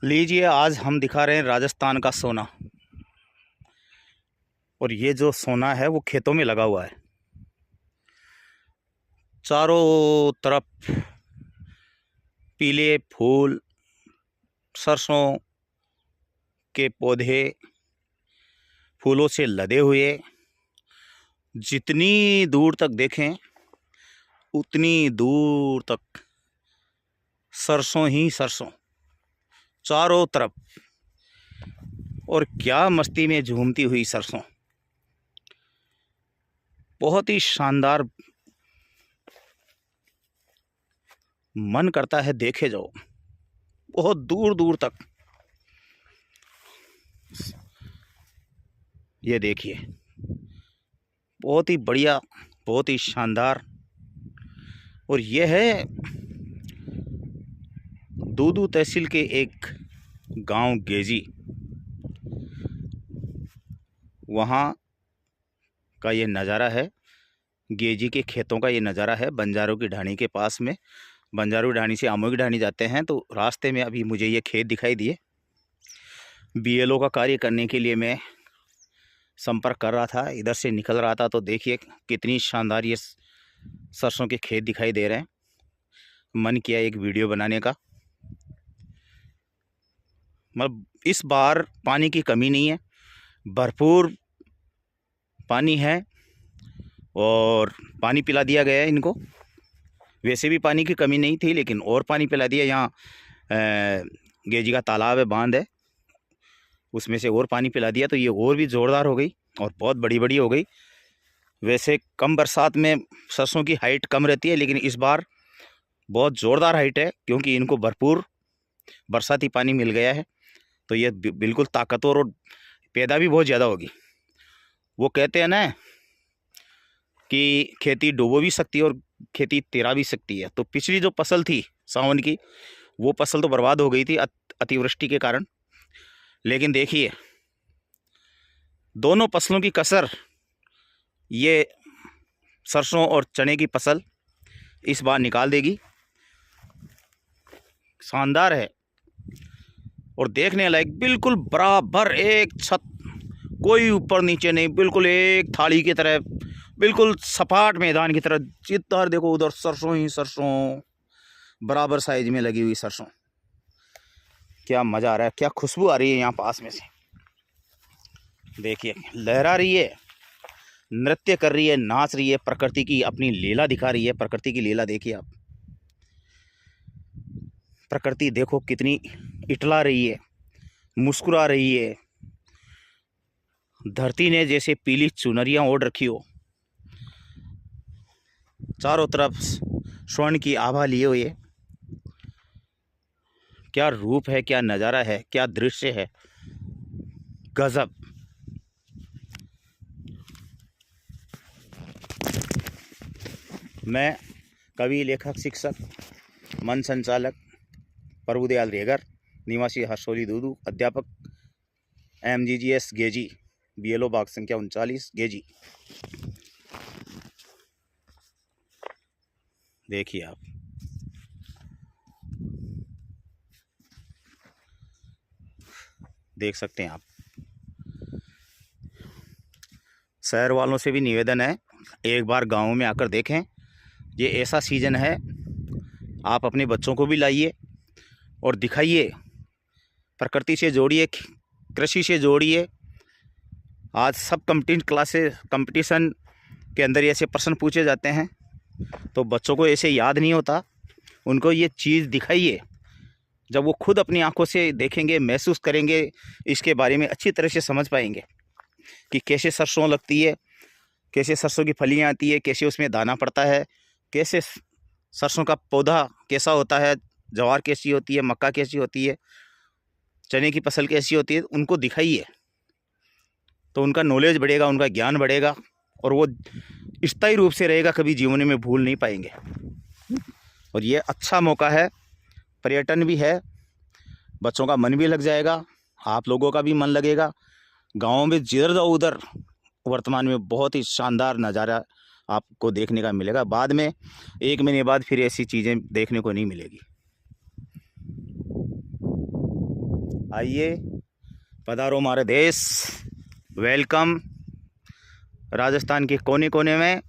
लीजिए, आज हम दिखा रहे हैं राजस्थान का सोना। और ये जो सोना है वो खेतों में लगा हुआ है। चारों तरफ पीले फूल, सरसों के पौधे फूलों से लदे हुए। जितनी दूर तक देखें उतनी दूर तक सरसों ही सरसों चारों तरफ। और क्या मस्ती में झूमती हुई सरसों, बहुत ही शानदार। मन करता है देखे जाओ बहुत दूर दूर तक। ये देखिए, बहुत ही बढ़िया, बहुत ही शानदार। और ये है दूदू तहसील के एक गांव गेजी, वहाँ का ये नज़ारा है। गेजी के खेतों का ये नज़ारा है, बंजारों की ढाणी के पास में। बंजारों की ढाणी से आमों की ढाणी जाते हैं तो रास्ते में अभी मुझे ये खेत दिखाई दिए। बीएलओ का कार्य करने के लिए मैं संपर्क कर रहा था, इधर से निकल रहा था तो देखिए कितनी शानदार ये सरसों के खेत दिखाई दे रहे हैं। मन किया एक वीडियो बनाने का। मतलब इस बार पानी की कमी नहीं है, भरपूर पानी है और पानी पिला दिया गया है इनको। वैसे भी पानी की कमी नहीं थी, लेकिन और पानी पिला दिया। यहाँ गेजी का तालाब है, बांध है, उसमें से और पानी पिला दिया तो ये और भी ज़ोरदार हो गई और बहुत बड़ी बड़ी हो गई। वैसे कम बरसात में सरसों की हाइट कम रहती है, लेकिन इस बार बहुत ज़ोरदार हाइट है क्योंकि इनको भरपूर बरसाती पानी मिल गया है। तो ये बिल्कुल ताकतवर और पैदा भी बहुत ज़्यादा होगी। वो कहते हैं ना कि खेती डूबो भी सकती है और खेती तैरा भी सकती है। तो पिछली जो फसल थी सावन की, वो फसल तो बर्बाद हो गई थी अतिवृष्टि के कारण। लेकिन देखिए, दोनों फसलों की कसर ये सरसों और चने की फसल इस बार निकाल देगी। शानदार है और देखने लायक, बिल्कुल बराबर एक छत, कोई ऊपर नीचे नहीं, बिल्कुल एक थाली की तरह, बिल्कुल सपाट मैदान की तरह। जिधर देखो उधर सरसों ही सरसों, बराबर साइज में लगी हुई सरसों। क्या मज़ा आ रहा है, क्या खुशबू आ रही है यहाँ पास में से। देखिए, लहरा रही है, नृत्य कर रही है, नाच रही है, प्रकृति की अपनी लीला दिखा रही है। प्रकृति की लीला देखिए आप। प्रकृति देखो कितनी इटला रही है, मुस्कुरा रही है। धरती ने जैसे पीली चुनरियाँ ओढ़ रखी हो, चारों तरफ स्वर्ण की आभा लिए हुए। क्या रूप है, क्या नज़ारा है, क्या दृश्य है, गजब। मैं कवि, लेखक, शिक्षक, मन संचालक प्रभुदयाल रेगर, निवासी हरसोली दूदू, अध्यापक MGGS गेजी, BLO बाग संख्या 39 गेजी। देखिए आप, देख सकते हैं आप। शहर वालों से भी निवेदन है, एक बार गाँव में आकर देखें। ये ऐसा सीज़न है, आप अपने बच्चों को भी लाइए और दिखाइए, प्रकृति से जोड़िए, कृषि से जोड़िए। आज सब कंपटीशन के अंदर ऐसे प्रश्न पूछे जाते हैं तो बच्चों को ऐसे याद नहीं होता। उनको ये चीज़ दिखाइए, जब वो खुद अपनी आंखों से देखेंगे, महसूस करेंगे, इसके बारे में अच्छी तरह से समझ पाएंगे कि कैसे सरसों लगती है, कैसे सरसों की फलियाँ आती है, कैसे उसमें दाना पड़ता है, कैसे सरसों का पौधा कैसा होता है, ज्वार कैसी होती है, मक्का कैसी होती है, चने की फसल कैसी होती है। उनको दिखाइए तो उनका नॉलेज बढ़ेगा, उनका ज्ञान बढ़ेगा और वो स्थायी रूप से रहेगा, कभी जीवन में भूल नहीं पाएंगे। और ये अच्छा मौका है, पर्यटन भी है, बच्चों का मन भी लग जाएगा, आप लोगों का भी मन लगेगा। गाँव में जिधर जाओ उधर वर्तमान में बहुत ही शानदार नज़ारा आपको देखने का मिलेगा। बाद में 1 महीने बाद फिर ऐसी चीज़ें देखने को नहीं मिलेगी। आइए, पधारो हमारे देश, वेलकम। राजस्थान के कोने कोने में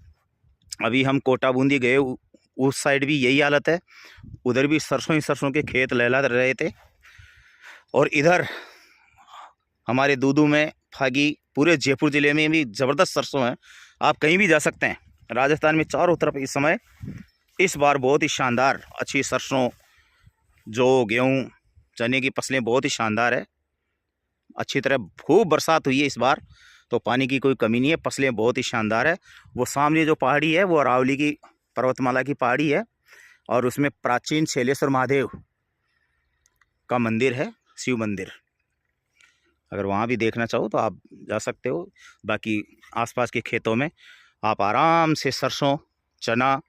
अभी हम कोटा बूंदी गए, उस साइड भी यही हालत है। उधर भी सरसों ही सरसों के खेत लहला रहे थे। और इधर हमारे दूदू में, फागी, पूरे जयपुर ज़िले में भी ज़बरदस्त सरसों है। आप कहीं भी जा सकते हैं राजस्थान में, चारों तरफ इस समय इस बार बहुत ही शानदार अच्छी सरसों, जो गेहूँ, चने की फसलें बहुत ही शानदार है। अच्छी तरह खूब बरसात हुई है इस बार, तो पानी की कोई कमी नहीं है। फसलें बहुत ही शानदार है। वो सामने जो पहाड़ी है वो अरावली की पर्वतमाला की पहाड़ी है, और उसमें प्राचीन शैलेश्वर महादेव का मंदिर है, शिव मंदिर। अगर वहाँ भी देखना चाहो तो आप जा सकते हो। बाकी आसपास के खेतों में आप आराम से सरसों, चना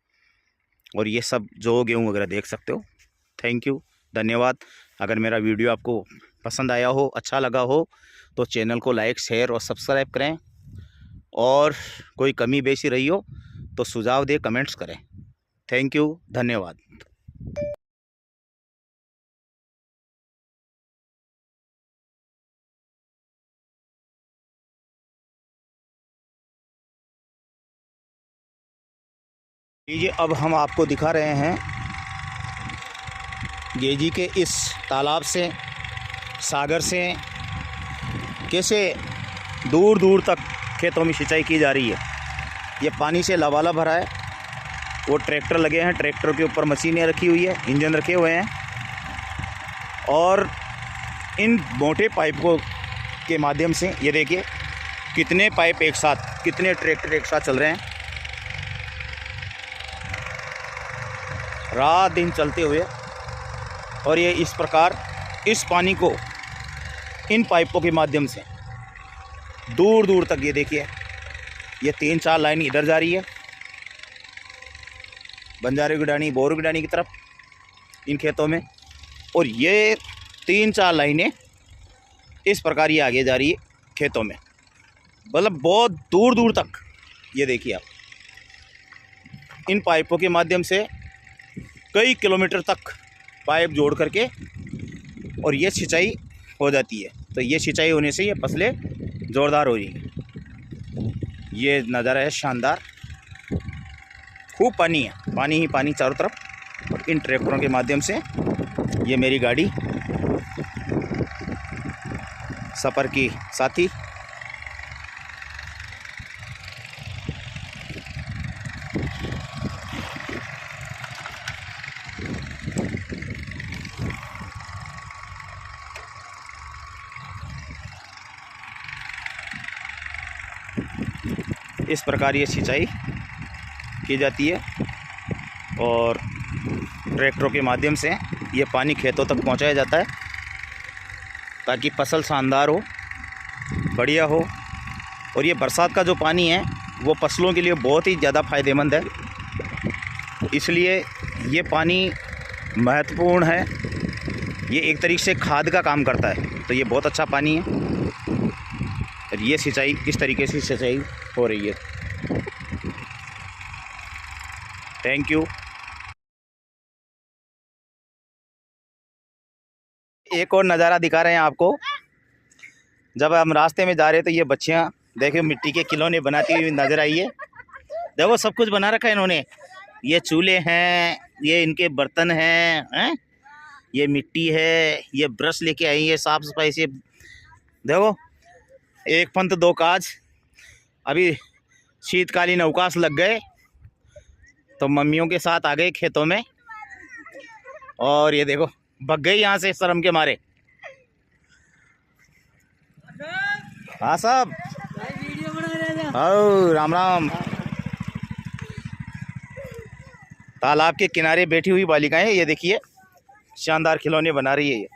और ये सब जो गेहूँ वगैरह देख सकते हो। थैंक यू, धन्यवाद। अगर मेरा वीडियो आपको पसंद आया हो, अच्छा लगा हो, तो चैनल को लाइक, शेयर और सब्सक्राइब करें। और कोई कमी बेशी रही हो तो सुझाव दे, कमेंट्स करें। थैंक यू, धन्यवाद। लीजिए, अब हम आपको दिखा रहे हैं गेजी के इस तालाब से, सागर से कैसे दूर दूर तक खेतों में सिंचाई की जा रही है। ये पानी से लबालब भरा है। वो ट्रैक्टर लगे हैं, ट्रैक्टर के ऊपर मशीनें रखी हुई है, इंजन रखे हुए हैं, और इन मोटे पाइपों के माध्यम से ये देखिए कितने पाइप एक साथ, कितने ट्रैक्टर एक साथ चल रहे हैं, रात दिन चलते हुए। और ये इस प्रकार इस पानी को इन पाइपों के माध्यम से दूर दूर तक, ये देखिए ये 3-4 लाइन इधर जा रही है, बंजारे की डानी, बोरू की डानी की तरफ इन खेतों में, और ये 3-4 लाइनें इस प्रकार ये आगे जा रही है खेतों में, मतलब बहुत दूर दूर तक। ये देखिए आप, इन पाइपों के माध्यम से कई किलोमीटर तक पाइप जोड़ करके और ये सिंचाई हो जाती है। तो ये सिंचाई होने से ये फसलें ज़ोरदार हो रही हैं। ये नज़ारा है शानदार, खूब पानी है, पानी ही पानी चारों तरफ। और इन ट्रैक्टरों के माध्यम से ये मेरी गाड़ी, सफ़र की साथी, इस प्रकार ये सिंचाई की जाती है। और ट्रैक्टरों के माध्यम से ये पानी खेतों तक पहुंचाया जाता है, ताकि फसल शानदार हो, बढ़िया हो। और ये बरसात का जो पानी है वो फसलों के लिए बहुत ही ज़्यादा फ़ायदेमंद है, इसलिए ये पानी महत्वपूर्ण है। ये एक तरीके से खाद का काम करता है, तो ये बहुत अच्छा पानी है। और ये सिंचाई इस तरीके से सिंचाई हो रही है। Thank you. एक और नज़ारा दिखा रहे हैं आपको। जब हम रास्ते में जा रहे थे, ये बच्चियाँ देखो मिट्टी के खिलौने बनाती हुई नजर आई है। देखो सब कुछ बना रखा है इन्होंने। ये चूल्हे हैं, ये इनके बर्तन हैं, ये मिट्टी है, ये ब्रश लेके आई है साफ सफाई से। देखो, एक पंथ दो काज। अभी शीतकालीन अवकाश लग गए तो मम्मियों के साथ आ गए खेतों में, और ये देखो भग गई यहाँ से शर्म के मारे। हाँ साहब, हाँ राम राम। तालाब के किनारे बैठी हुई बालिकाएं, ये देखिए शानदार खिलौने बना रही है ये।